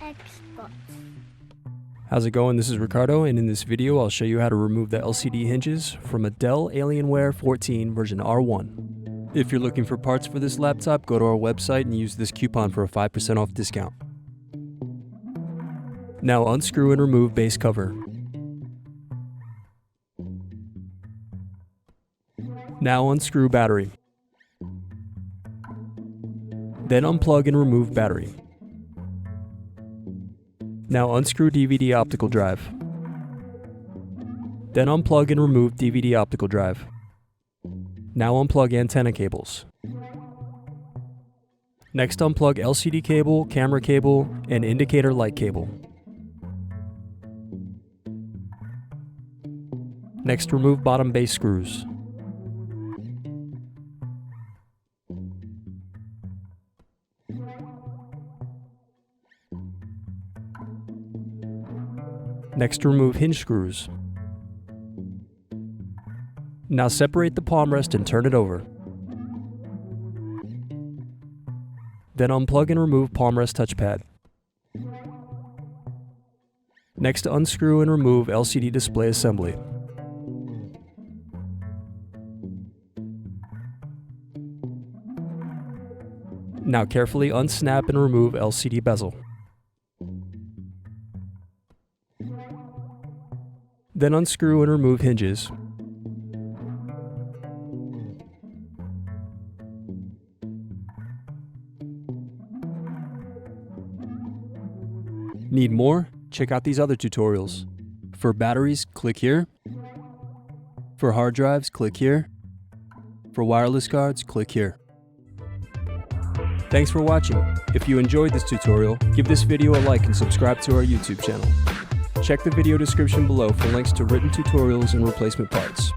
Xbox. How's it going? This is Ricardo, and in this video I'll show you how to remove the LCD hinges from a Dell Alienware 14 version R1. If you're looking for parts for this laptop, go to our website and use this coupon for a 5% off discount. Now unscrew and remove base cover. Now unscrew battery. Then unplug and remove battery. Now unscrew DVD optical drive. Then unplug and remove DVD optical drive. Now unplug antenna cables. Next unplug LCD cable, camera cable, and indicator light cable. Next remove bottom base screws. Next remove hinge screws. Now separate the palm rest and turn it over. Then unplug and remove palm rest touchpad. Next unscrew and remove LCD display assembly. Now carefully unsnap and remove LCD bezel. Then unscrew and remove hinges. Need more? Check out these other tutorials. For batteries, click here. For hard drives, click here. For wireless cards, click here. Thanks for watching. If you enjoyed this tutorial, give this video a like and subscribe to our YouTube channel. Check the video description below for links to written tutorials and replacement parts.